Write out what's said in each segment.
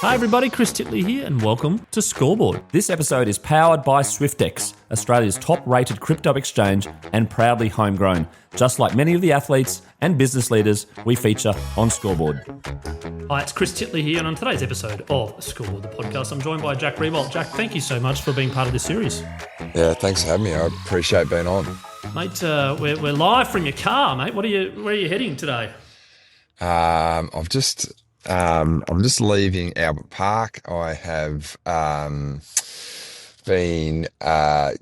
Hi everybody, Chris Titley here and welcome to Scoreboard. This episode is powered by SwiftX, Australia's top-rated crypto exchange and proudly homegrown, just like many of the athletes and business leaders we feature on Scoreboard. Hi, it's Chris Titley here, and on today's episode of Scoreboard, the podcast, I'm joined by Jack Riewoldt. Jack, thank you so much for being part of this series. Yeah, thanks for having me. I appreciate being on. Mate, we're live from your car, mate. Where are you heading today? I'm just leaving Albert Park. I have been I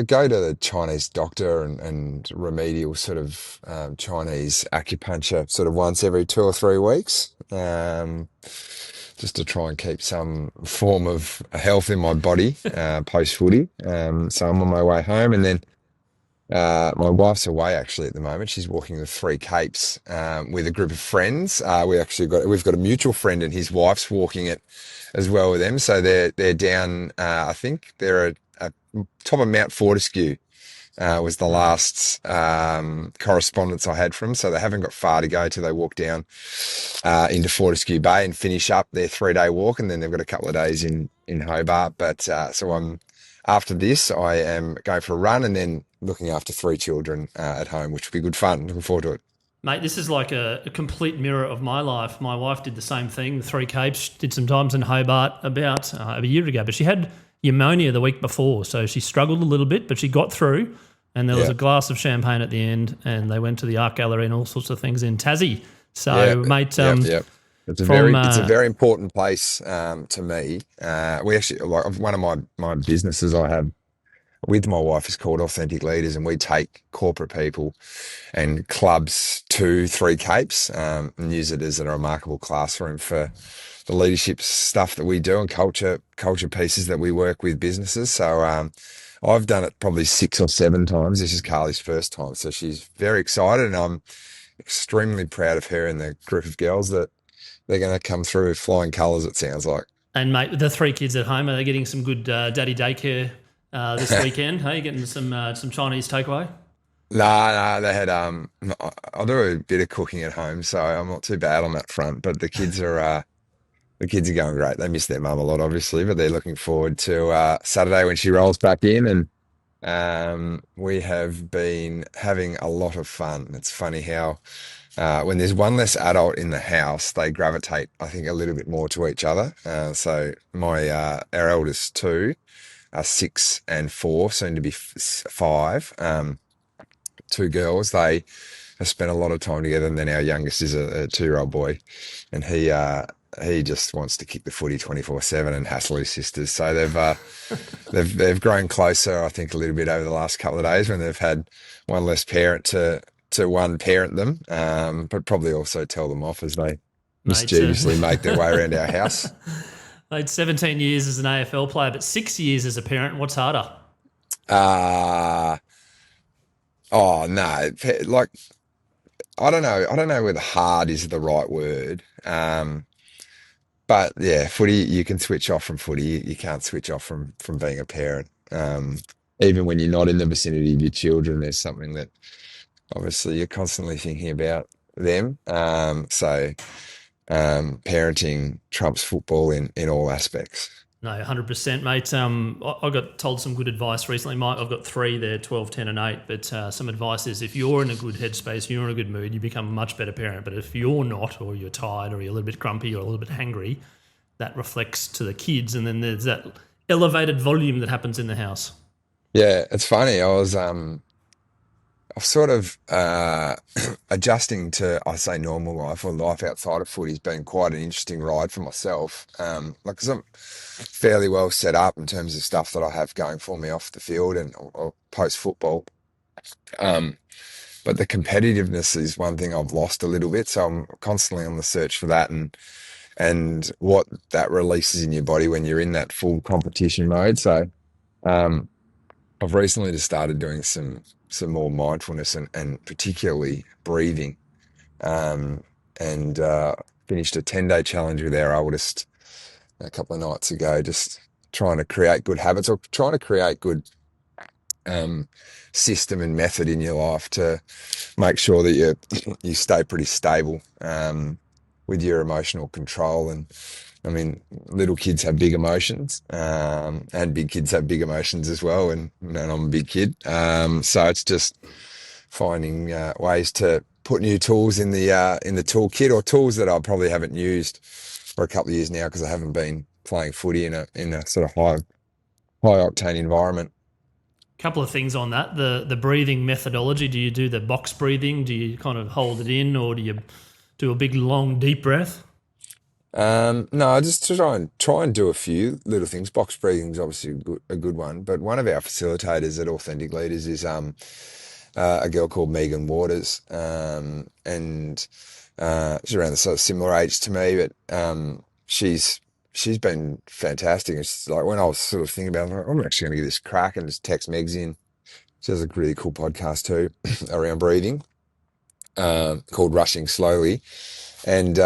go to the Chinese doctor and remedial sort of Chinese acupuncture sort of once every 2 or 3 weeks, just to try and keep some form of health in my body post footy. So I'm on my way home, and then my wife's away actually at the moment. She's walking the 3 Capes with a group of friends. We've got a mutual friend, and his wife's walking it as well with them. So they're down. I think they're at top of Mount Fortescue. Was the last correspondence I had from them. So they haven't got far to go till they walk down into Fortescue Bay and finish up their 3-day walk, and then they've got a couple of days in Hobart. But so after this, I am going for a run and then looking after 3 children at home, which will be good fun. Looking forward to it. Mate, this is like a complete mirror of my life. My wife did the same thing, the 3 Capes, did some times in Hobart about a year ago, but she had pneumonia the week before, so she struggled a little bit, but she got through, and there was a glass of champagne at the end, and they went to the art gallery and all sorts of things in Tassie. So, mate, It's a very important place to me. We actually, like, one of my businesses I have with my wife is called Authentic Leaders, and we take corporate people and clubs to 3 Capes and use it as a remarkable classroom for the leadership stuff that we do and culture pieces that we work with businesses. So I've done it probably 6 or 7 times. This is Carly's first time, so she's very excited, and I'm extremely proud of her and the group of girls that they're going to come through with flying colours, it sounds like. And, mate, the 3 kids at home, are they getting some good daddy daycare this weekend? Hey, getting some Chinese takeaway? No, they had I do a bit of cooking at home, so I'm not too bad on that front. But the kids are going great. They miss their mum a lot, obviously, but they're looking forward to Saturday when she rolls back in. And we have been having a lot of fun. It's funny how when there's one less adult in the house, they gravitate, I think, a little bit more to each other. So our eldest 2 are 6 and 4, soon to be 5. 2 girls. They have spent a lot of time together, and then our youngest is a 2-year-old boy, and he just wants to kick the footy 24/7 and hassle his sisters. So they've grown closer, I think, a little bit over the last couple of days when they've had one less parent to one parent them, but probably also tell them off as they mischievously make their way around our house. Mate, 17 years as an AFL player, but 6 years as a parent. What's harder? Oh no, like I don't know whether hard is the right word. But yeah, footy, you can switch off from footy. You can't switch off from being a parent. Even when you're not in the vicinity of your children, there's something that obviously you're constantly thinking about them. So parenting trumps football in all aspects. No, 100%, mate. I got told some good advice recently. I've got 3 there, 12, 10 and 8, but some advice is if you're in a good headspace, you're in a good mood, you become a much better parent. But if you're not, or you're tired, or you're a little bit grumpy, or a little bit hangry, that reflects to the kids, and then there's that elevated volume that happens in the house. Yeah, it's funny. I've sort of adjusting to, I say, normal life or life outside of footy has been quite an interesting ride for myself. Because I'm fairly well set up in terms of stuff that I have going for me off the field and or post football. But the competitiveness is one thing I've lost a little bit, so I'm constantly on the search for that and what that releases in your body when you're in that full competition mode. So I've recently just started doing some more mindfulness and particularly breathing, and finished a 10-day challenge with our oldest a couple of nights ago, just trying to create good habits or trying to create good system and method in your life to make sure that you stay pretty stable with your emotional control and I mean, little kids have big emotions, and big kids have big emotions as well. And I'm a big kid. So it's just finding ways to put new tools in the toolkit, or tools that I probably haven't used for a couple of years now because I haven't been playing footy in a sort of high octane environment. Couple of things on that. The breathing methodology. Do you do the box breathing? Do you kind of hold it in, or do you do a big long deep breath? No, I just try and do a few little things. Box breathing is obviously a good one, but one of our facilitators at Authentic Leaders is a girl called Megan Waters, and she's around the sort of similar age to me, but she's been fantastic. It's like when I was sort of thinking about, it, I'm actually going to give this a crack, and just text Megs in. She has a really cool podcast too around breathing, called Rushing Slowly, and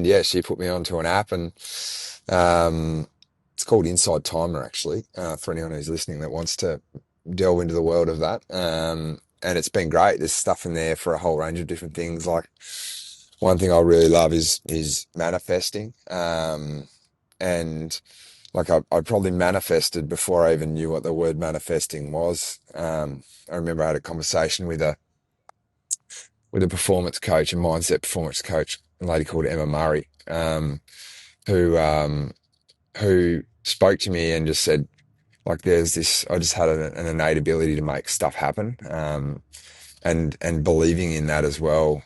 yeah, she put me onto an app, and it's called Inside Timer actually, for anyone who's listening that wants to delve into the world of that. And it's been great. There's stuff in there for a whole range of different things. Like one thing I really love is manifesting. And like I probably manifested before I even knew what the word manifesting was. I remember I had a conversation with a performance coach, a mindset performance coach, a lady called Emma Murray, who spoke to me and just said, like, there's this, I just had an innate ability to make stuff happen, and believing in that as well,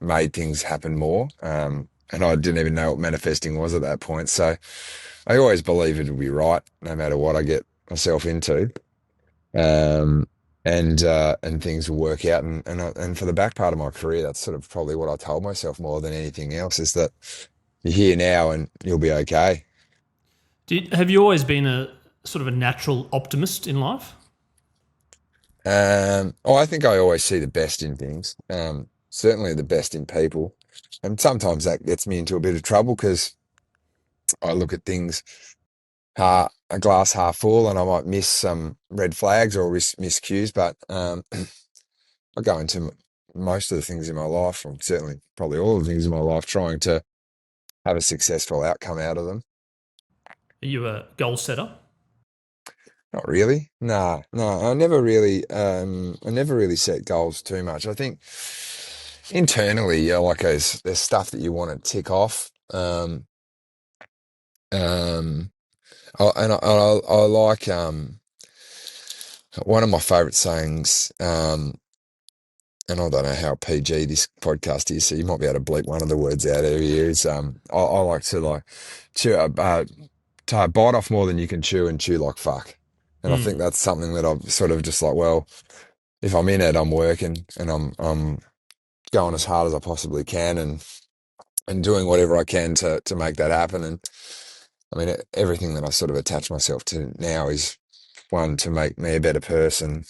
made things happen more. And I didn't even know what manifesting was at that point. So I always believe it will be right, no matter what I get myself into. Um, and things will work out. And for the back part of my career, that's sort of probably what I told myself more than anything else, is that you're here now and you'll be okay. Have you always been a sort of a natural optimist in life? I think I always see the best in things. Certainly the best in people, and sometimes that gets me into a bit of trouble because I look at things a glass half full, and I might miss some red flags or miss cues. But I go into most of the things in my life, or certainly probably all of the things in my life, trying to have a successful outcome out of them. Are you a goal setter? Not really. Nah, no. I never really set goals too much. I think internally, like there's stuff that you want to tick off. Um, I like one of my favorite sayings. And I don't know how PG this podcast is, so you might be able to bleep one of the words out of here. Is I like to chew, to bite off more than you can chew and chew like fuck. And I think that's something that I've sort of just like, well, if I'm in it, I'm working and I'm going as hard as I possibly can, and doing whatever I can to make that happen. And I mean, everything that I sort of attach myself to now is one, to make me a better person,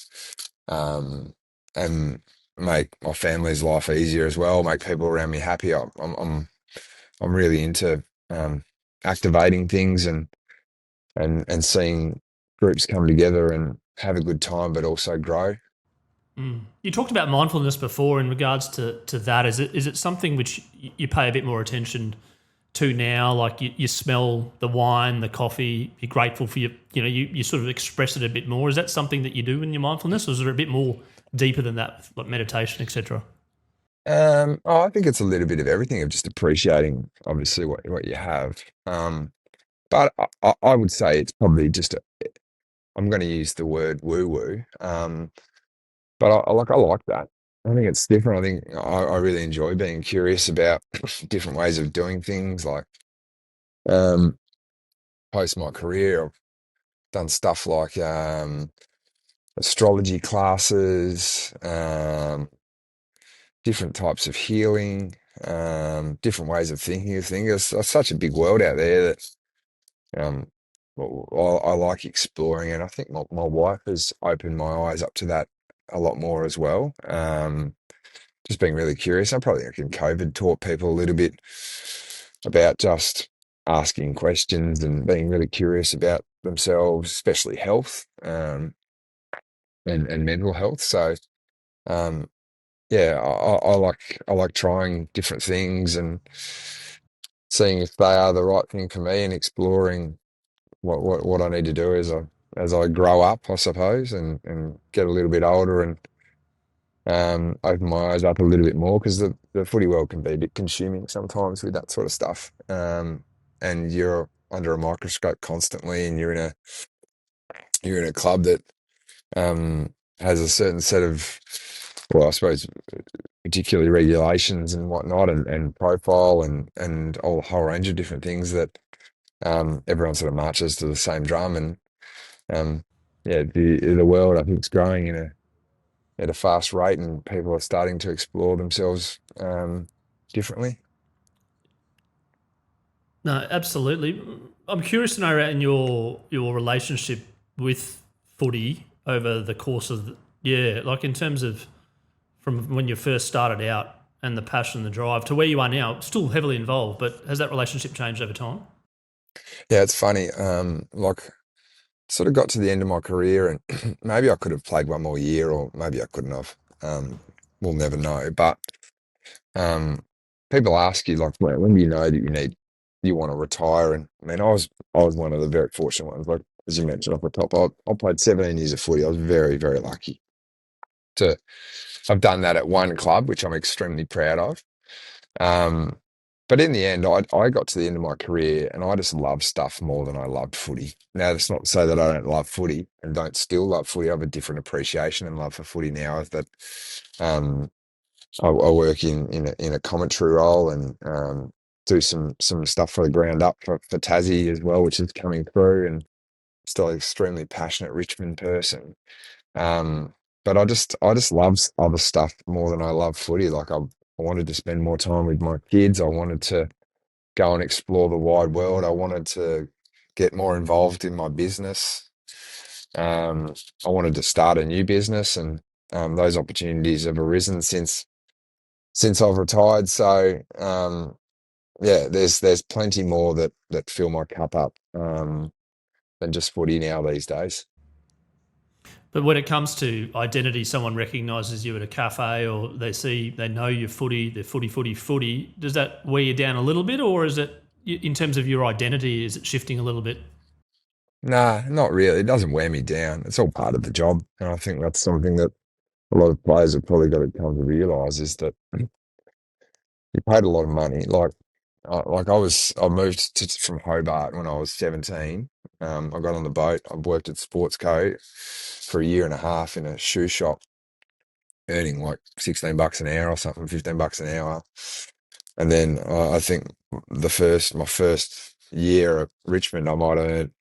um, and make my family's life easier as well, make people around me happy. I'm really into activating things, and seeing groups come together and have a good time, but also grow. You talked about mindfulness before in regards to that. Is it something which you pay a bit more attention to now? Like you smell the wine, the coffee, you're grateful for you sort of express it a bit more. Is that something that you do in your mindfulness, or is it a bit more deeper than that, like meditation, etc.? I think it's a little bit of everything, of just appreciating obviously what you have. But I would say it's probably just I'm going to use the word woo woo. But I like that. I think it's different. I think I really enjoy being curious about different ways of doing things. Like um, post my career, I've done stuff like astrology classes, different types of healing, different ways of thinking of things. There's such a big world out there that um, I like exploring, and I think my wife has opened my eyes up to that a lot more as well. Just being really curious. I probably reckon COVID taught people a little bit about just asking questions and being really curious about themselves, especially health, and mental health. So um, yeah, I like trying different things, and seeing if they are the right thing for me and exploring what I need to do as I grow up, I suppose, and get a little bit older and open my eyes up a little bit more, because the footy world can be a bit consuming sometimes with that sort of stuff. And you're under a microscope constantly, and you're in a club that has a certain set of, well, I suppose, particularly regulations and whatnot, and profile and all a whole range of different things that everyone sort of marches to the same drum. And yeah, the world, I think, is growing at a fast rate, and people are starting to explore themselves differently. No, absolutely. I'm curious to know around your relationship with footy over the course of like in terms of from when you first started out and the passion, the drive to where you are now, still heavily involved, but has that relationship changed over time? Yeah, it's funny. Like, sort of got to the end of my career, and maybe I could have played one more year, or maybe I couldn't have. We'll never know. But um, people ask you, like, when do you know that you want to retire? And I mean, I was one of the very fortunate ones. Like, as you mentioned off the top, I played 17 years of footy. I was very, very lucky to have done that at one club, which I'm extremely proud of. Um, but in the end, I got to the end of my career, and I just love stuff more than I loved footy. Now, that's not to say that I don't love footy and don't still love footy. I have a different appreciation and love for footy now. Is that um, I work in a commentary role, and do some stuff for the ground up for Tassie as well, which is coming through, and still an extremely passionate Richmond person. Um, but I just love other stuff more than I love footy. Like, I wanted to spend more time with my kids. I wanted to go and explore the wide world. I wanted to get more involved in my business. Um, I wanted to start a new business, and those opportunities have arisen since I've retired. So yeah, there's plenty more that fill my cup up than just footy now these days. But when it comes to identity, someone recognises you at a cafe, or they know your footy, they're footy. Does that wear you down a little bit, or is it in terms of your identity, is it shifting a little bit? Nah, not really. It doesn't wear me down. It's all part of the job, and I think that's something that a lot of players have probably got to come to realise, is that you paid a lot of money. Like I moved from Hobart when I was 17. I got on the boat. I worked at Sportsco for a year and a half in a shoe shop, earning like $16 an hour or something, $15 an hour. And then I think my first year at Richmond, I might have earned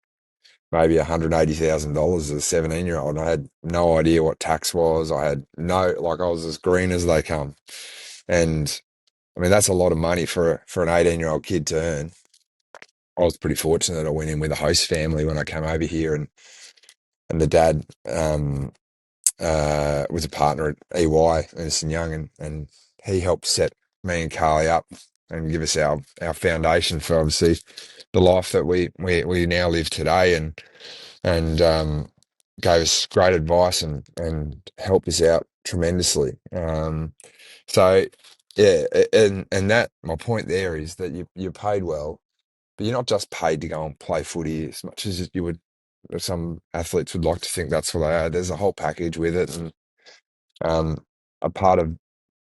maybe $180,000 as a 17-year-old. I had no idea what tax was. I was as green as they come. And I mean, that's a lot of money for an 18-year-old kid to earn. I was pretty fortunate. I went in with a host family when I came over here, and the dad was a partner at EY, Ernst and Young, and he helped set me and Carly up and give us our foundation for, obviously, the life that we now live today, and gave us great advice and helped us out tremendously. So yeah, and that, my point there is that you're paid well, but you're not just paid to go and play footy as much as you would. Some athletes would like to think that's what they are. There's a whole package with it, and a part of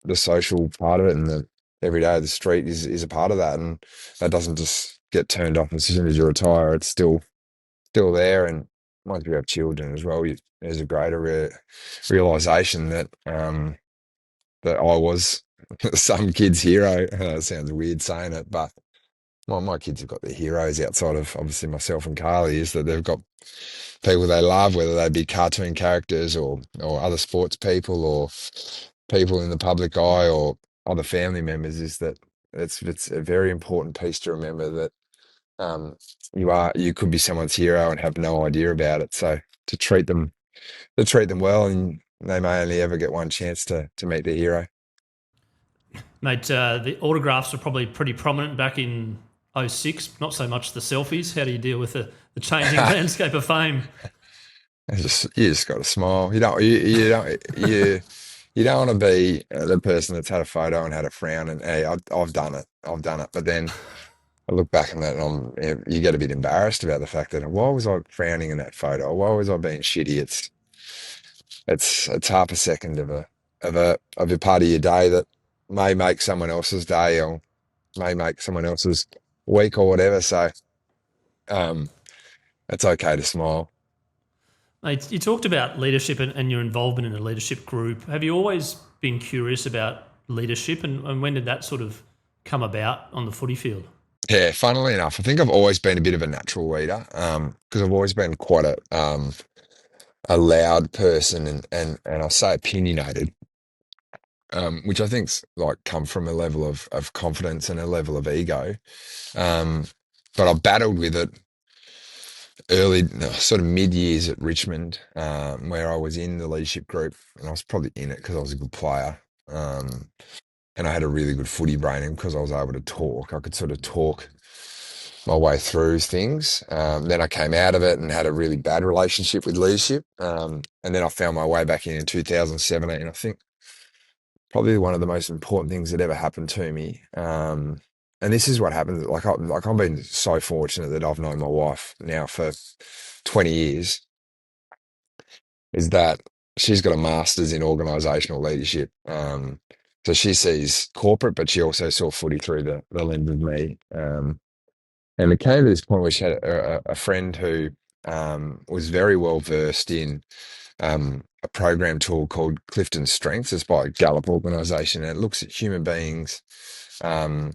the social part of it, and the every day of the street is a part of that, and that doesn't just get turned off as soon as you retire. It's still there, and once you have children as well, there's a greater realization that that I was some kid's hero. It sounds weird saying it, but my kids have got their heroes outside of, obviously, myself and Carly, is that they've got people they love, whether they be cartoon characters or other sports people or people in the public eye or other family members. Is that it's a very important piece to remember that you could be someone's hero and have no idea about it. So to treat them well, and they may only ever get one chance to meet their hero. Mate, the autographs were probably pretty prominent back in '06. Not so much the selfies. How do you deal with the changing landscape of fame? You just got to smile. You don't want to be the person that's had a photo and had a frown and, hey, I've done it. But then I look back on that and you get a bit embarrassed about the fact that why was I frowning in that photo? Why was I being shitty? It's half a second of a part of your day that may make someone else's day or may make someone else's week or whatever. So um, it's okay to smile. Mate, you talked about leadership and your involvement in a leadership group. Have you always been curious about leadership, and when did that sort of come about on the footy field? Yeah, funnily enough, I think I've always been a bit of a natural leader because I've always been quite a loud person and I'll say opinionated, which I think's like come from a level of confidence and a level of ego. Um, but I battled with it early, no, sort of mid years at Richmond, where I was in the leadership group and I was probably in it because I was a good player. And I had a really good footy brain and because I was able to talk, I could sort of talk my way through things. Then I came out of it and had a really bad relationship with leadership. And then I found my way back in 2017. I think probably one of the most important things that ever happened to me. And this is what happens. I've been so fortunate that I've known my wife now for 20 years. Is that she's got a master's in organisational leadership. So she sees corporate, but she also saw footy through the lens of me. And it came to this point where she had a friend who was very well versed in a program tool called CliftonStrengths. It's by a Gallup organisation, and it looks at human beings um,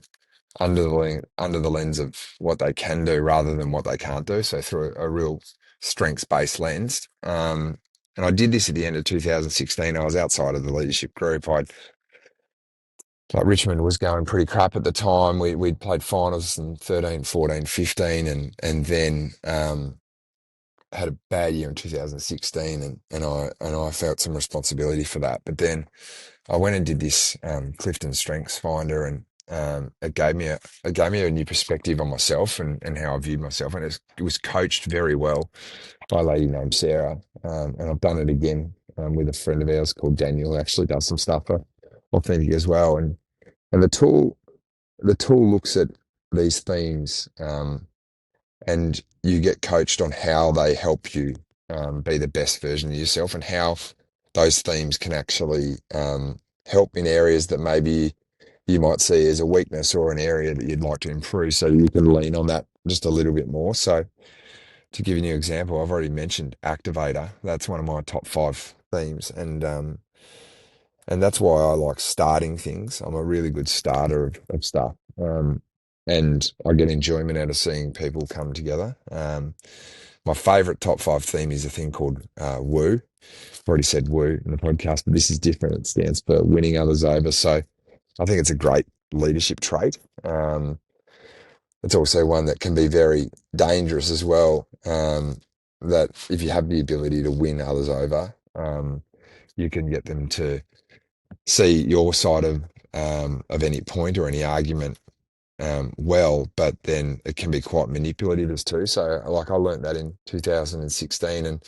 under the lens of what they can do rather than what they can't do. So through a real strengths-based lens. And I did this at the end of 2016. I was outside of the leadership group. Like Richmond was going pretty crap at the time. We'd played finals in 13, 14, 15, and then had a bad year in 2016, and I felt some responsibility for that. But then I went and did this Clifton Strengths Finder, and it gave me a new perspective on myself and how I viewed myself, and it was coached very well by a lady named Sarah, and I've done it again with a friend of ours called Daniel, who actually does some stuff for Authentic as well, and the tool looks at these themes, and you get coached on how they help you be the best version of yourself, and how those themes can actually help in areas that maybe you might see as a weakness or an area that you'd like to improve, so you can lean on that just a little bit more. So to give you an example, I've already mentioned activator. That's one of my top 5 themes, and that's why I like starting things. I'm a really good starter of stuff. And I get enjoyment out of seeing people come together. My favorite top 5 theme is a thing called woo. I've already said woo in the podcast, but this is different. It stands for winning others over. So I think it's a great leadership trait. It's also one that can be very dangerous as well. That if you have the ability to win others over, you can get them to see your side of any point or any argument well, but then it can be quite manipulative as too. So, like, I learned that in 2016, and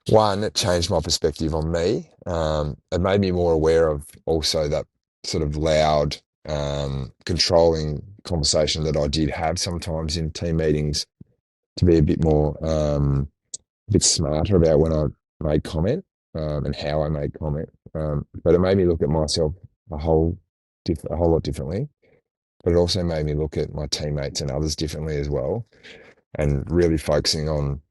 one, it changed my perspective on me. It made me more aware of also that sort of loud, controlling conversation that I did have sometimes in team meetings, to be a bit more, a bit smarter about when I made comment and how I made comment. But it made me look at myself a whole lot differently. But it also made me look at my teammates and others differently as well, and really focusing on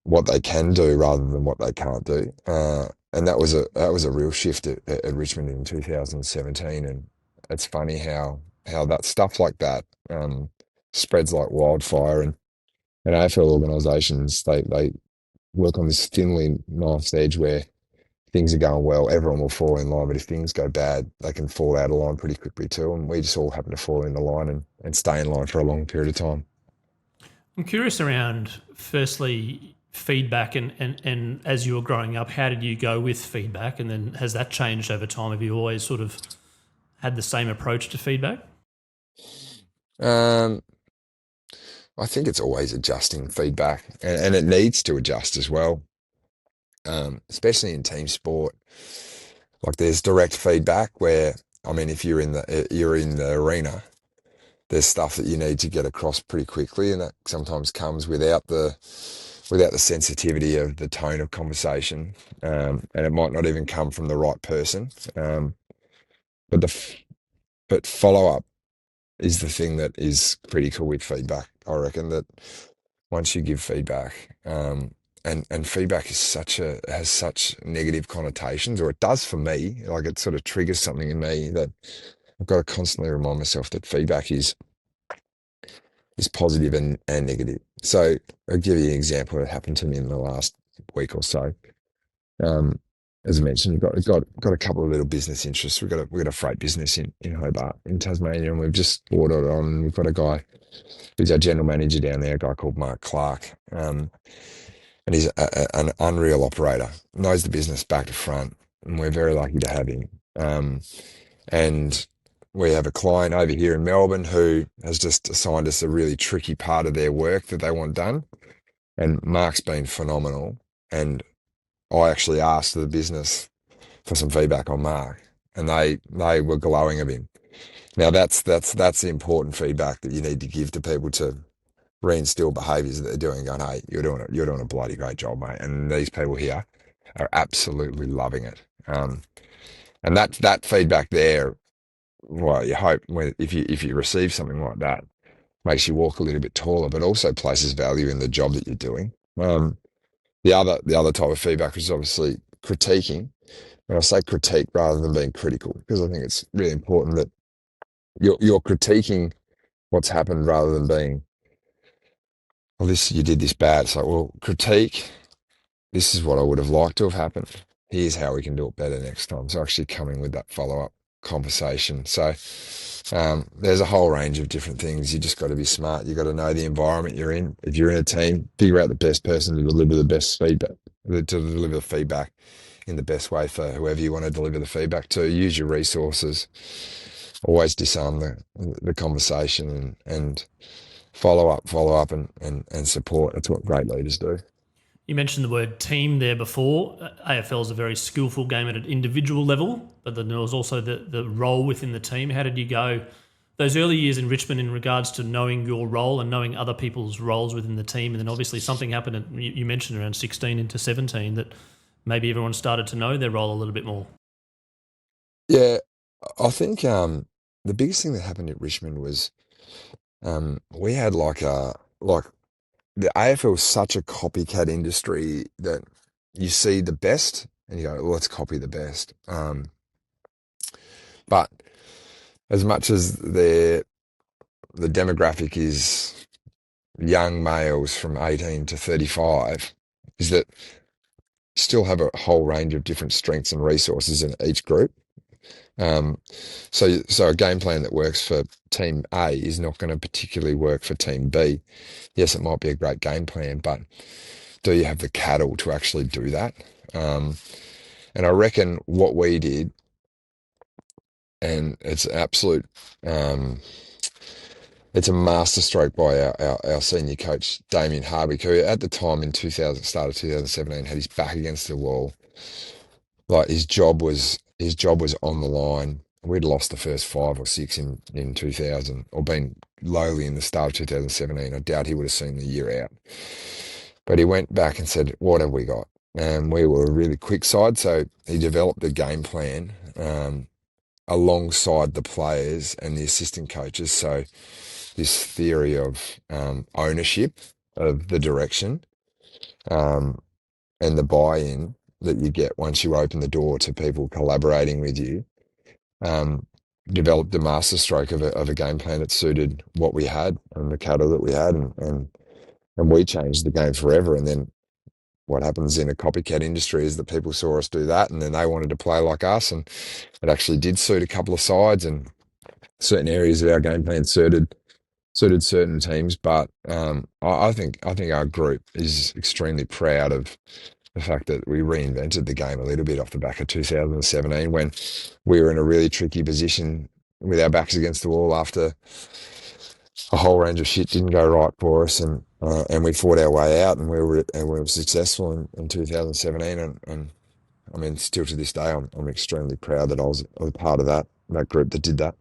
what they can do rather than what they can't do. And that was a real shift at Richmond in 2017. And it's funny how that stuff like that spreads like wildfire. And AFL organisations, they work on this thinly knife's edge where things are going well, everyone will fall in line. But if things go bad, they can fall out of line pretty quickly too. And we just all happen to fall in the line and stay in line for a long period of time. I'm curious around, firstly, feedback and as you were growing up, how did you go with feedback? And then has that changed over time? Have you always sort of had the same approach to feedback? Um, I think it's always adjusting feedback, and it needs to adjust as well, especially in team sport. Like, there's direct feedback where, I mean, if you're in the arena, there's stuff that you need to get across pretty quickly, and that sometimes comes without the sensitivity of the tone of conversation, and it might not even come from the right person. But but follow up is the thing that is critical with feedback. I reckon that once you give feedback, and feedback is has such negative connotations, or it does for me. Like, it sort of triggers something in me that I've got to constantly remind myself that feedback is positive and negative. So I'll give you an example that happened to me in the last week or so. As I mentioned, we've got a couple of little business interests. We've got a freight business in Hobart, in Tasmania, and we've just ordered on. We've got a guy who's our general manager down there, a guy called Mark Clark, and he's an unreal operator. Knows the business back to front, and we're very lucky to have him. And we have a client over here in Melbourne who has just assigned us a really tricky part of their work that they want done. And Mark's been phenomenal. And I actually asked the business for some feedback on Mark, and they were glowing of him. Now that's the important feedback that you need to give to people to reinstill behaviours that they're doing. Going, hey, you're doing a bloody great job, mate. And these people here are absolutely loving it. And that feedback there, well, you hope if you receive something like that, makes you walk a little bit taller, but also places value in the job that you're doing. The other type of feedback is obviously critiquing. And I say critique rather than being critical, because I think it's really important that you're critiquing what's happened rather than being, well, you did this bad. It's like, well, critique, this is what I would have liked to have happened. Here's how we can do it better next time. So actually coming with that follow-up conversation. So there's a whole range of different things. You just got to be smart. You got to know the environment you're in. If you're in a team, figure out the best person to deliver the best feedback, to deliver the feedback in the best way for whoever you want to deliver the feedback to. Use your resources. Always disarm the conversation and follow up and support. That's what great leaders do. You mentioned the word team there before. AFL is a very skillful game at an individual level, but then there was also the role within the team. How did you go those early years in Richmond in regards to knowing your role and knowing other people's roles within the team? And then obviously something happened, you mentioned around 16 into 17, that maybe everyone started to know their role a little bit more. Yeah, I think the biggest thing that happened at Richmond was we had like the AFL is such a copycat industry that you see the best and you go, well, let's copy the best. But as much as the demographic is young males from 18 to 35, is that you still have a whole range of different strengths and resources in each group. So a game plan that works for team A is not going to particularly work for team B. Yes, it might be a great game plan, but do you have the cattle to actually do that? And I reckon what we did, and it's absolute, it's a masterstroke by our senior coach, Damien Harwick, who at the time in start of 2017 had his back against the wall. Like his job was on the line. We'd lost the first 5 or 6 in 2000, or been lowly in the start of 2017. I doubt he would have seen the year out. But he went back and said, what have we got? And we were a really quick side, so he developed a game plan alongside the players and the assistant coaches. So this theory of ownership of the direction and the buy-in that you get once you open the door to people collaborating with you, developed the masterstroke of a game plan that suited what we had and the cattle that we had, and we changed the game forever. And then what happens in a copycat industry is that people saw us do that, and then they wanted to play like us, and it actually did suit a couple of sides, and certain areas of our game plan suited certain teams. But I think our group is extremely proud of the fact that we reinvented the game a little bit off the back of 2017, when we were in a really tricky position with our backs against the wall after a whole range of shit didn't go right for us, and we fought our way out, and we were successful in 2017, and I mean, still to this day, I'm extremely proud that I was part of that group that did that.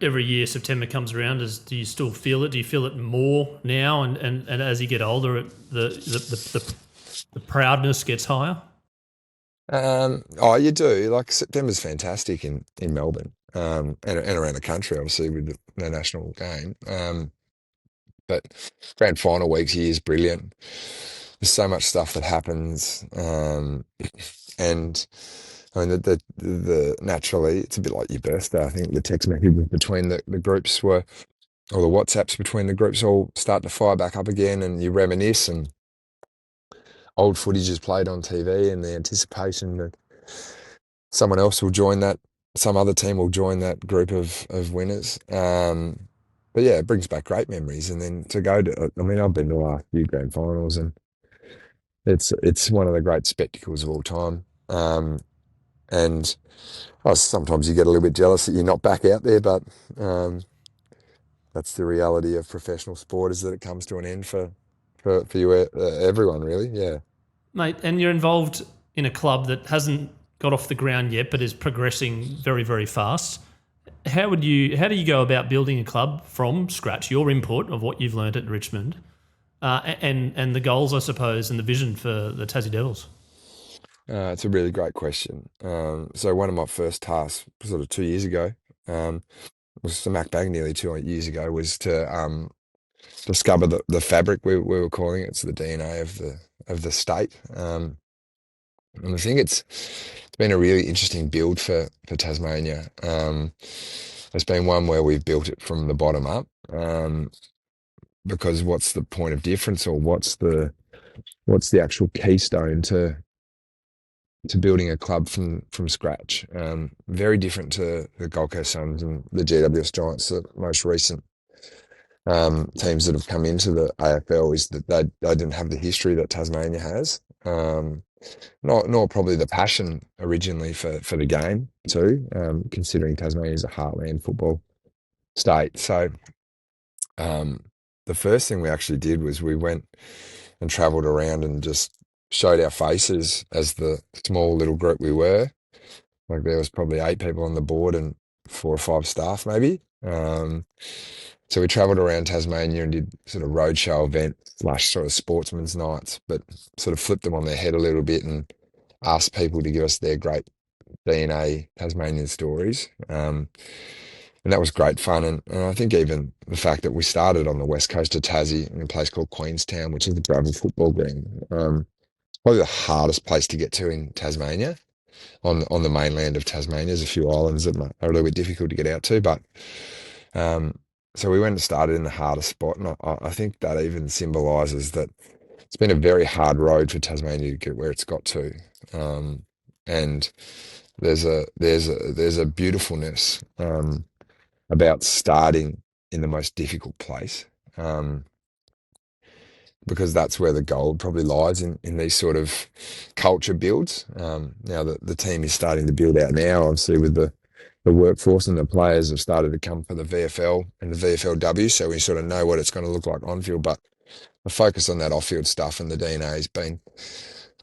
every year September comes around, do you still feel it? Do you feel it more now? And as you get older, the proudness gets higher? Oh, you do. Like September's fantastic in Melbourne, and around the country, obviously with the national game. But grand final weeks here is brilliant. There's so much stuff that happens, and I mean the naturally it's a bit like your birthday. I think the text messages between the groups were, or the WhatsApps between the groups all start to fire back up again, and you reminisce, and old footage is played on TV, and the anticipation that someone else will join that, some other team will join that group of winners. But yeah, it brings back great memories. And then to go to, I mean, I've been to the last few grand finals, and it's one of the great spectacles of all time. And sometimes you get a little bit jealous that you're not back out there, but that's the reality of professional sport, is that it comes to an end for you, everyone, really. Yeah. Mate, and you're involved in a club that hasn't got off the ground yet, but is progressing very, very fast. How do you go about building a club from scratch? Your input of what you've learned at Richmond, and the goals, I suppose, and the vision for the Tassie Devils. It's a really great question. So one of my first tasks, sort of 2 years ago, was smack bang nearly 2 years ago, was to discover the fabric, we were calling it. It's the DNA of the state. And I think it's been a really interesting build for Tasmania. It's been one where we've built it from the bottom up, because what's the point of difference, or what's the actual keystone to building a club from scratch? Very different to the Gold Coast Suns and the GWS Giants, the most recent teams that have come into the AFL, is that they didn't have the history that Tasmania has. Nor probably the passion originally for the game too, considering Tasmania is a heartland football state. So the first thing we actually did was we went and travelled around and just showed our faces as the small little group we were. Like there was probably 8 people on the board and 4 or 5 staff maybe. So we travelled around Tasmania and did sort of roadshow events / sort of sportsman's nights, but sort of flipped them on their head a little bit and asked people to give us their great DNA Tasmanian stories. And that was great fun. And I think even the fact that we started on the west coast of Tassie in a place called Queenstown, which is a gravel football ground, probably the hardest place to get to in Tasmania. On the mainland of Tasmania, there's a few islands that are a little bit difficult to get out to, but so we went and started in the hardest spot, and I think that even symbolises that it's been a very hard road for Tasmania to get where it's got to, and there's a beautifulness about starting in the most difficult place, because that's where the gold probably lies in these sort of culture builds. Now the team is starting to build out now, obviously with the workforce, and the players have started to come for the VFL and the VFLW, so we sort of know what it's going to look like on field. But the focus on that off-field stuff and the DNA has been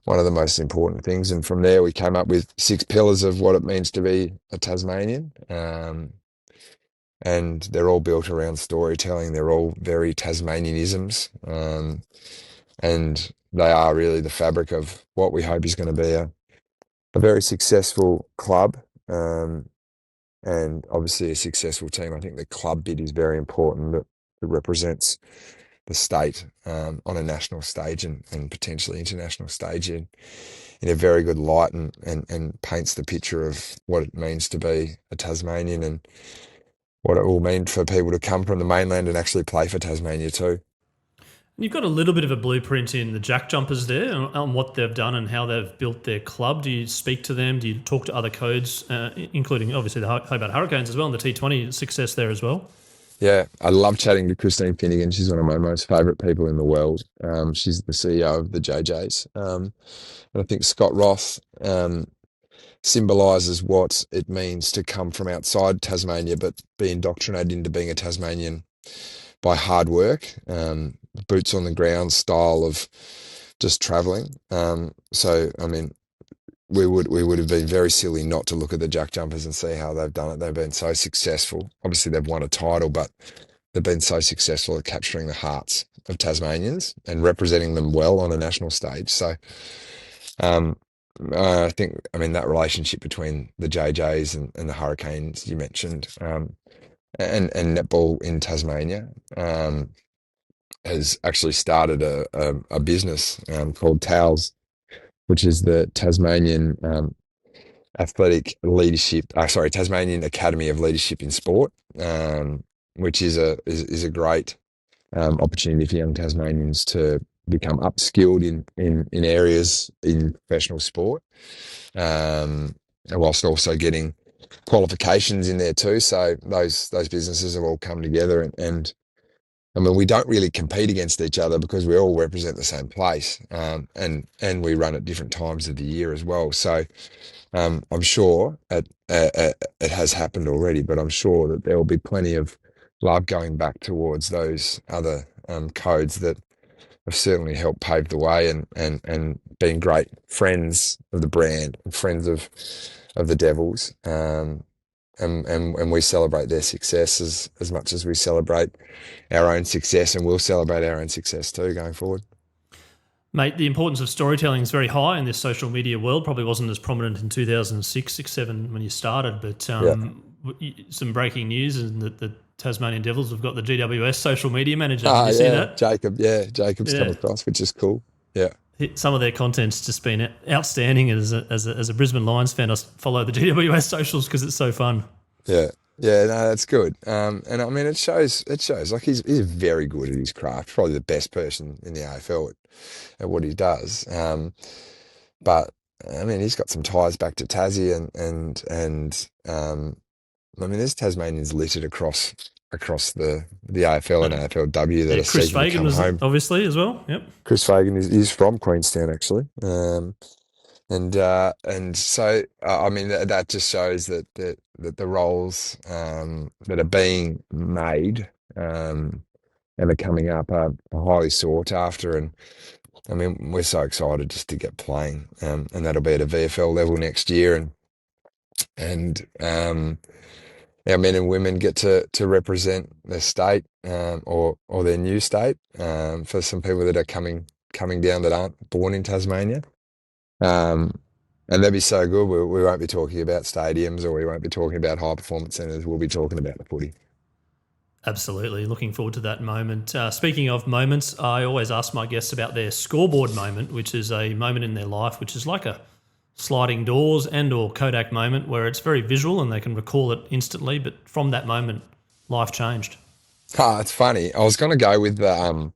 one of the most important things. And from there, we came up with 6 pillars of what it means to be a Tasmanian. And they're all built around storytelling. They're all very Tasmanianisms. And they are really the fabric of what we hope is going to be a very successful club. And obviously a successful team. I think the club bit is very important. That it represents the state on a national stage and potentially international stage in a very good light, and paints the picture of what it means to be a Tasmanian and what it will mean for people to come from the mainland and actually play for Tasmania too. You've got a little bit of a blueprint in the Jack Jumpers there on what they've done and how they've built their club. Do you speak to them? Do you talk to other codes, including obviously the Hobart Hurricanes as well, and the T20 success there as well? Yeah, I love chatting to Christine Finnegan. She's one of my most favourite people in the world. She's the CEO of the JJs. And I think Scott Roth symbolises what it means to come from outside Tasmania but be indoctrinated into being a Tasmanian by hard work, boots on the ground style of just travelling. So, I mean, we would have been very silly not to look at the Jack Jumpers and see how they've done it. They've been so successful. Obviously, they've won a title, but they've been so successful at capturing the hearts of Tasmanians and representing them well on a national stage. So, um, I mean, that relationship between the JJs and the Hurricanes you mentioned, and netball in Tasmania, has actually started a business called TALS, which is the Tasmanian Tasmanian Academy of Leadership in Sport, which is a great opportunity for young Tasmanians to become upskilled in areas in professional sport, and whilst also getting qualifications in there too. So those businesses have all come together, and I mean, we don't really compete against each other because we all represent the same place, and we run at different times of the year as well. So I'm sure it has happened already, but I'm sure that there will be plenty of love going back towards those other codes that have certainly helped pave the way, and been great friends of the brand, and friends of the Devils. And we celebrate their success as much as we celebrate our own success, and we'll celebrate our own success too going forward. Mate, the importance of storytelling is very high in this social media world. Probably wasn't as prominent in 2006, 6, 7 when you started, but some breaking news is that the Tasmanian Devils have got the GWS social media manager. Did you see that? Jacob's come across, which is cool. Yeah. Some of their content's just been outstanding. As a Brisbane Lions fan, I follow the GWS socials because it's so fun. Yeah, no, that's good. And I mean, it shows. Like he's very good at his craft. Probably the best person in the AFL at what he does. But I mean, he's got some ties back to Tassie, and I mean, there's Tasmanians littered across the AFL and AFLW that are Chris seeking to Fagan come was home. obviously as well. Yep. Chris Fagan is from Queenstown actually, and so I mean that just shows that the roles that are being made and are coming up are highly sought after, and I mean we're so excited just to get playing, and that'll be at a VFL level next year, and our men and women get to represent their state, or their new state, for some people that are coming down that aren't born in Tasmania. And that'd be so good. We won't be talking about stadiums, or we won't be talking about high performance centres. We'll be talking about the footy. Absolutely. Looking forward to that moment. Speaking of moments, I always ask my guests about their scoreboard moment, which is a moment in their life, which is like a sliding doors and or Kodak moment where it's very visual and they can recall it instantly. But from that moment, life changed. It's funny. I was going to go with the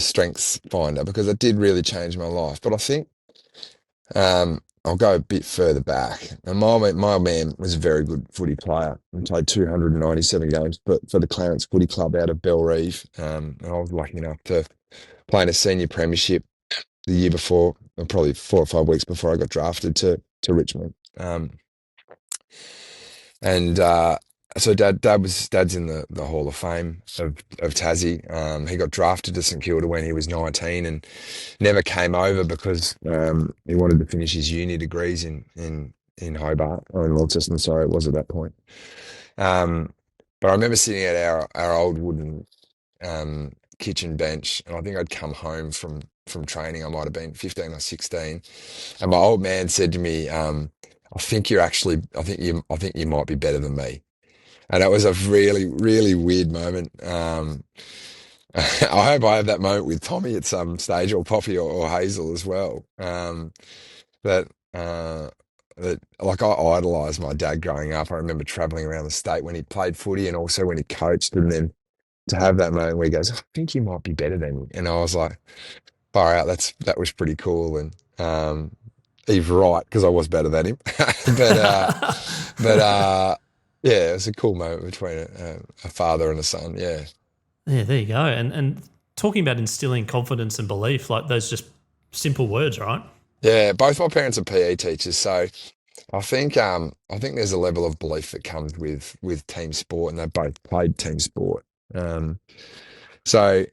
Strengths Finder because it did really change my life. But I think I'll go a bit further back. And my man was a very good footy player and played 297 games for the Clarence Footy Club out of Bellerive. And I was lucky enough to play in a senior premiership the year before, or probably 4 or 5 weeks before I got drafted to Richmond. So Dad's in the Hall of Fame of Tassie. He got drafted to St Kilda when he was 19 and never came over because he wanted to finish his uni degrees in Hobart, or in Launceston, sorry, it was at that point. But I remember sitting at our old wooden kitchen bench, and I think I'd come home from training. I might have been 15 or 16, and my old man said to me, I think you might be better than me. And it was a really, really weird moment. I hope I have that moment with Tommy at some stage, or Poppy or Hazel as well. That like I idolised my dad growing up. I remember travelling around the state when he played footy and also when he coached, and then to have that moment where he goes, I think you might be better than me. And I was like, far out, that was pretty cool. And he's right, because I was better than him. but yeah, it was a cool moment between a father and a son. Yeah. Yeah, there you go. And talking about instilling confidence and belief, like those just simple words, right? Yeah, both my parents are PE teachers, so I think there's a level of belief that comes with team sport, and they both played team sport. So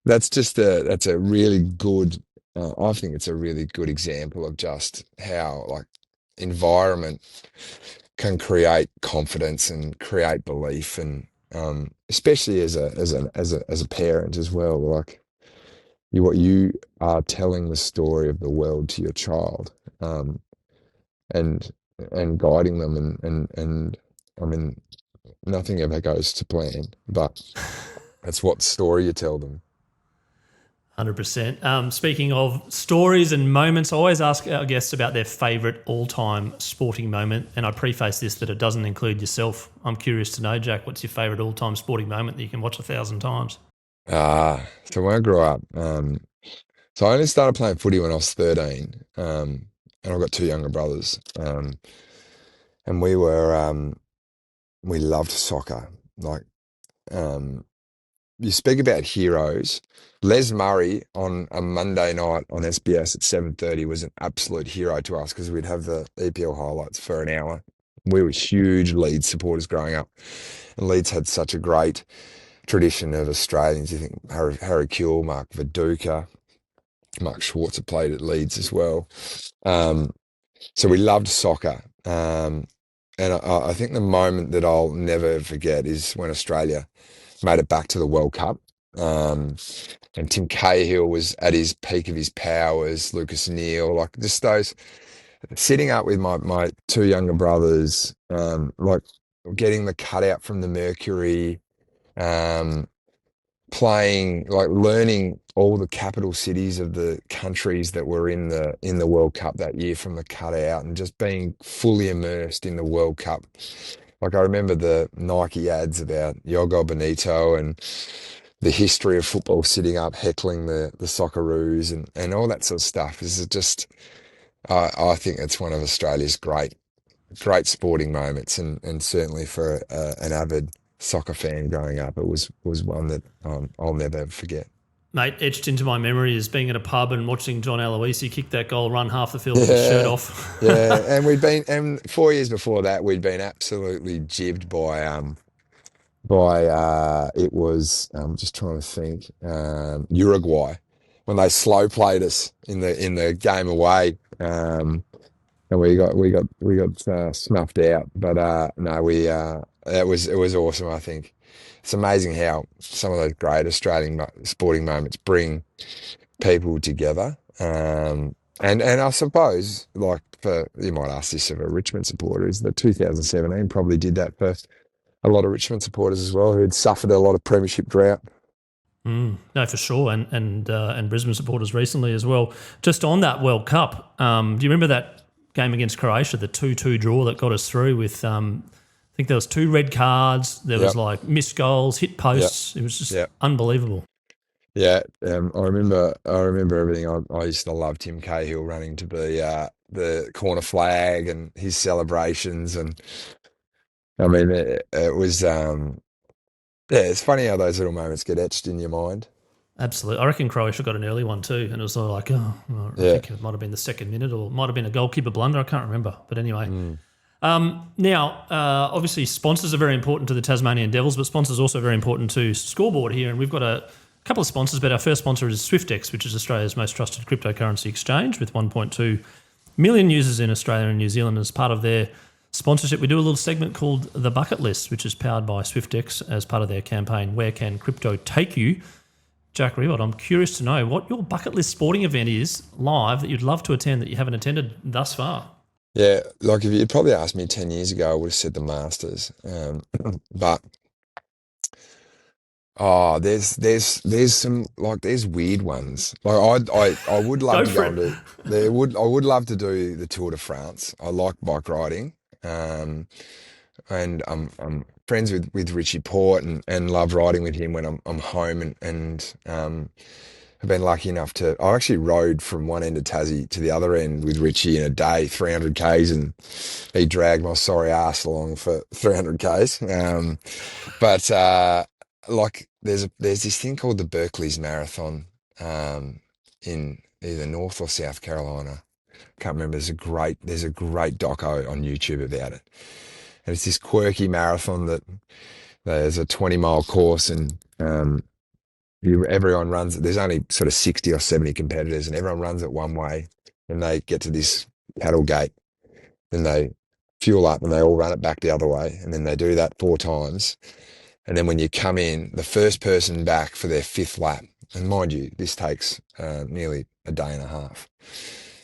that's a really good I think it's a really good example of just how like environment can create confidence and create belief, and especially as a parent as well. Like what you are telling the story of the world to your child, and guiding them, and I mean, nothing ever goes to plan, but that's what story you tell them. 100%. Speaking of stories and moments, I always ask our guests about their favourite all-time sporting moment, and I preface this that it doesn't include yourself. I'm curious to know, Jack, what's your favourite all-time sporting moment that you can watch 1,000 times? So when I grew up, so I only started playing footy when I was 13, and I've got two younger brothers, and we loved soccer. Like, um, you speak about heroes. Les Murray on a Monday night on SBS at 7:30 was an absolute hero to us because we'd have the EPL highlights for an hour. We were huge Leeds supporters growing up, and Leeds had such a great tradition of Australians. You think Harry Kewell, Mark Viduka, Mark Schwarzer played at Leeds as well. So we loved soccer. And I think the moment that I'll never forget is when Australia made it back to the World Cup. And Tim Cahill was at his peak of his powers, Lucas Neal, like just those sitting up with my two younger brothers, like getting the cutout from the Mercury, um, playing, like learning all the capital cities of the countries that were in the World Cup that year from the cutout, and just being fully immersed in the World Cup. Like I remember the Nike ads about Yogo Bonito and the history of football, sitting up heckling the Socceroos, and all that sort of stuff. Is just I think it's one of Australia's great sporting moments, and certainly for an avid soccer fan growing up, it was one that I'll never forget. Mate, etched into my memory is being at a pub and watching John Aloisi kick that goal, run half the field with his shirt off. Yeah, and 4 years before that, we'd been absolutely jibbed by it was I'm just trying to think, Uruguay, when they slow played us in the game away, and we got snuffed out. But no, it was awesome. I think it's amazing how some of those great Australian sporting moments bring people together. And I suppose, like, you might ask this of a Richmond supporter, is that 2017 probably did that for a lot of Richmond supporters as well, who had suffered a lot of premiership drought. No, for sure, and Brisbane supporters recently as well. Just on that World Cup, do you remember that game against Croatia, the 2-2 draw that got us through with, I think there was 2 red cards, there was like missed goals, hit posts. It was just unbelievable. Yeah, I remember everything. I used to love Tim Cahill running to the corner flag and his celebrations, and I mean it was it's funny how those little moments get etched in your mind. Absolutely. I reckon Croatia got an early one too, and it was like, I think it might have been the second minute, or it might have been a goalkeeper blunder. I can't remember. But anyway. Now, obviously, sponsors are very important to the Tasmanian Devils, but sponsors are also very important to Scoreboard here. And we've got a couple of sponsors, but our first sponsor is SwiftX, which is Australia's most trusted cryptocurrency exchange with 1.2 million users in Australia and New Zealand. As part of their sponsorship, we do a little segment called The Bucket List, which is powered by SwiftX as part of their campaign, Where Can Crypto Take You? Jack Riewoldt, I'm curious to know what your bucket list sporting event is live that you'd love to attend that you haven't attended thus far. Yeah, like if you'd probably asked me 10 years ago, I would have said the Masters. But there's some, like, there's weird ones. Like I would love to go I would love to do the Tour de France. I like bike riding. And I'm friends with Richie Port, and love riding with him when I'm home, and I've been lucky enough to. I actually rode from one end of Tassie to the other end with Richie in a day, 300 k's, and he dragged my sorry ass along for 300 k's. But like there's this thing called the Berkeley's Marathon, in either North or South Carolina. Can't remember. There's a great doco on YouTube about it. And it's this quirky marathon that there's a 20-mile course, and everyone runs. There's only sort of 60 or 70 competitors, and everyone runs it one way. And they get to this paddle gate, then they fuel up, and they all run it back the other way, and then they do that 4 times. And then when you come in, the first person back for their 5th lap, and mind you, this takes nearly a day and a half.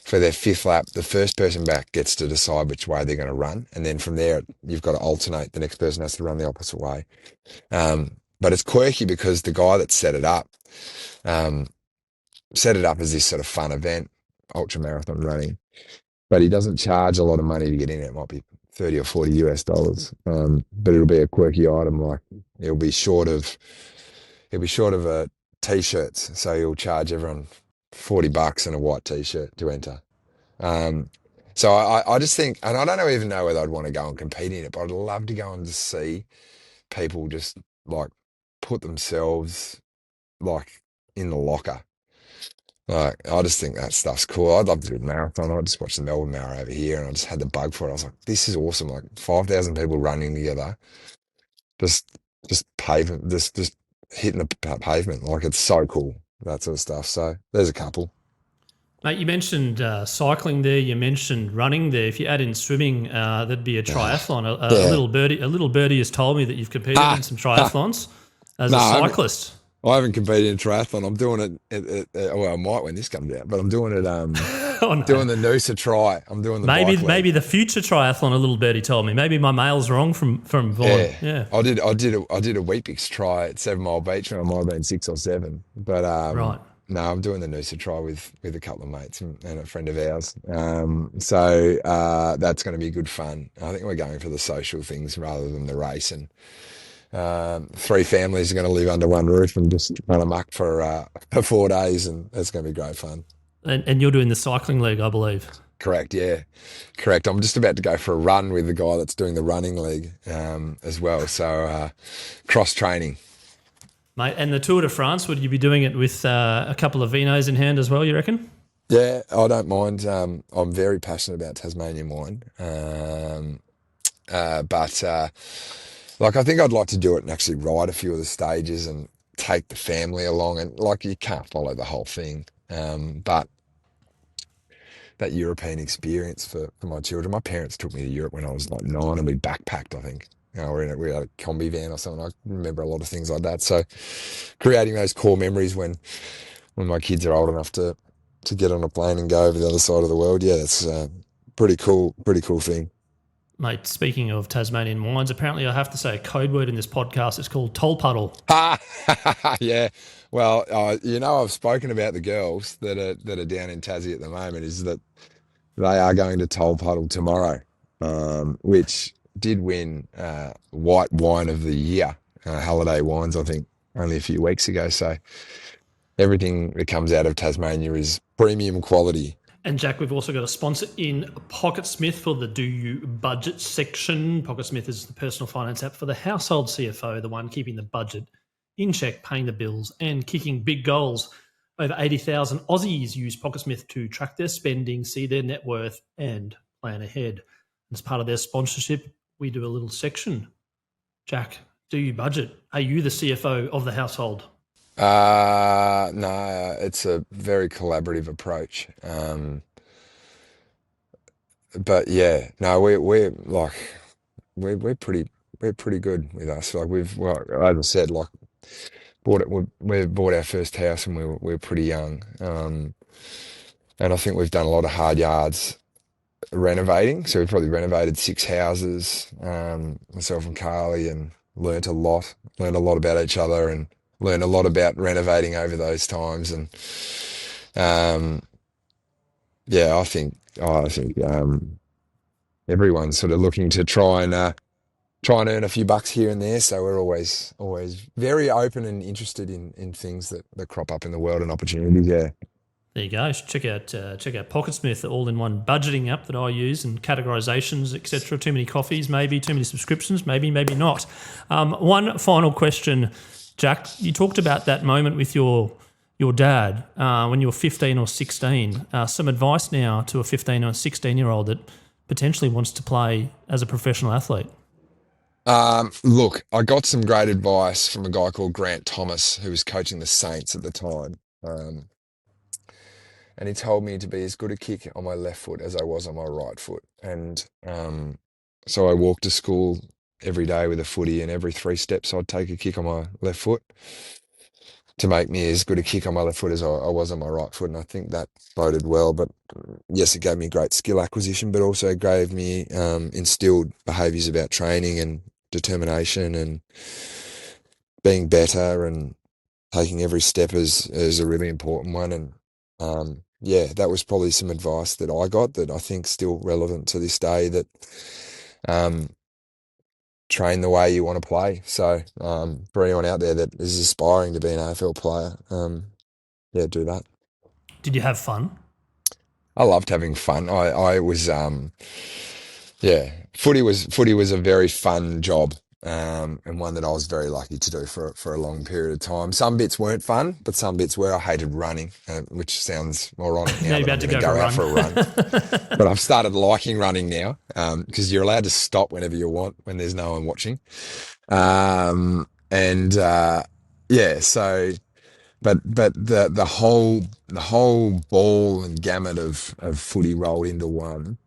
For their 5th lap, the first person back gets to decide which way they're going to run. And then from there, you've got to alternate. The next person has to run the opposite way. But it's quirky because the guy that set it up as this sort of fun event, ultra marathon running, but he doesn't charge a lot of money to get in. It might be $30 or $40 US. But it'll be a quirky item. Like it'll be short of a t-shirts. So he'll charge everyone $40 and a white t-shirt to enter. So I just think, and I don't even know whether I'd want to go and compete in it, but I'd love to go and just see people just like put themselves like in the locker. Like, I just think that stuff's cool. I'd love to do a marathon. I just watched the Melbourne Marathon over here, and I just had the bug for it. I was like, this is awesome. Like 5,000 people running together, just pavement, just hitting the pavement. Like, it's so cool, that sort of stuff. So there's a couple. Mate, you mentioned cycling there. You mentioned running there. If you add in swimming, that'd be a triathlon. A little birdie has told me that you've competed in some triathlons as a cyclist. I haven't competed in triathlon. I'm doing it. Well, I might when this comes out, but I'm doing it. Doing the Noosa Tri. I'm doing the maybe the future triathlon. A little birdie told me. Maybe my mail's wrong from Vaughan. Yeah. I did a Weet-Bix Tri at 7 Mile Beach when I might have been 6 or 7. But right. No, I'm doing the Noosa Tri with a couple of mates and a friend of ours. So that's going to be good fun. I think we're going for the social things rather than the race. And 3 families are going to live under one roof and just run amok for 4 days, and it's going to be great fun. And you're doing the cycling league, I believe. Correct, yeah. Correct. I'm just about to go for a run with the guy that's doing the running league as well. So cross-training. Mate, and the Tour de France, would you be doing it with a couple of vinos in hand as well, you reckon? Yeah, I don't mind. I'm very passionate about Tasmanian wine. But I think I'd like to do it and actually ride a few of the stages and take the family along. And like, you can't follow the whole thing. But that European experience for my children. My parents took me to Europe when I was like 9, and we backpacked, I think. We had a combi van or something. I remember a lot of things like that. So creating those core memories when my kids are old enough to get on a plane and go over the other side of the world. Yeah, that's a pretty cool thing. Mate, speaking of Tasmanian wines, apparently I have to say a code word in this podcast. It's called toll puddle. Yeah. Well, I've spoken about the girls that are down in Tassie at the moment, is that they are going to toll puddle tomorrow, which did win White Wine of the Year, Halliday Wines, I think, only a few weeks ago. So everything that comes out of Tasmania is premium quality. And Jack, we've also got a sponsor in Pocket Smith for the Do You Budget section. Pocket Smith is the personal finance app for the household CFO, the one keeping the budget in check, paying the bills and kicking big goals. Over 80,000 Aussies use Pocket Smith to track their spending, see their net worth and plan ahead. As part of their sponsorship, we do a little section. Jack, do you budget? Are you the CFO of the household? No, it's a very collaborative approach. But yeah, no, we're pretty good with us. Like as I said, like we've bought our first house and we're pretty young. And I think we've done a lot of hard yards renovating. So we've probably renovated 6 houses, myself and Carly, and learned a lot about each other and learned a lot about renovating over those times. And I think everyone's sort of looking to try and earn a few bucks here and there. So we're always very open and interested in things that crop up in the world and opportunities. Yeah. There you go. Check out PocketSmith, the all-in-one budgeting app that I use, and categorizations, etc. Too many coffees, maybe. Too many subscriptions, maybe not. One final question, Jack. You talked about that moment with your dad when you were 15 or 16. Some advice now to a 15 or 16-year-old that potentially wants to play as a professional athlete. Look, I got some great advice from a guy called Grant Thomas, who was coaching the Saints at the time. And he told me to be as good a kick on my left foot as I was on my right foot. And so I walked to school every day with a footy, and every 3 steps I'd take a kick on my left foot to make me as good a kick on my left foot as I was on my right foot. And I think that boded well. But yes, it gave me great skill acquisition, but also gave me instilled behaviours about training and determination and being better and taking every step is a really important one. And yeah, that was probably some advice that I got that I think still relevant to this day, that train the way you want to play. So for anyone out there that is aspiring to be an AFL player, yeah, do that. Did you have fun? I loved having fun. I was yeah, footy was a very fun job. And one that I was very lucky to do for a long period of time. Some bits weren't fun, but some bits were. I hated running, which sounds moronic now. Now you're about to go out for a run. But I've started liking running now, because you're allowed to stop whenever you want when there's no one watching. Yeah, so but the whole ball and gamut of footy rolled into one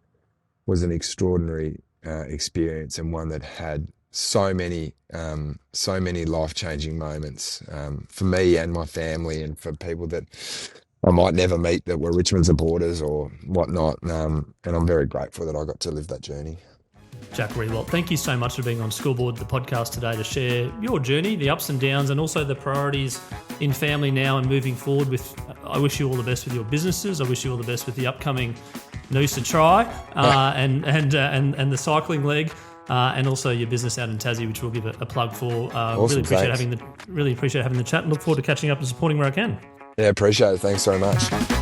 was an extraordinary experience, and one that had so many life-changing moments for me and my family, and for people that I might never meet that were Richmond supporters or whatnot. And I'm very grateful that I got to live that journey. Jack Riewoldt, thank you so much for being on Scoreboard, the podcast today, to share your journey, the ups and downs, and also the priorities in family now and moving forward with. I wish you all the best with your businesses. I wish you all the best with the upcoming Noosa Try and the cycling leg. And also your business out in Tassie, which we'll give a plug for. Awesome, really appreciate having the chat, and look forward to catching up and supporting where I can. Yeah, appreciate it. Thanks very much.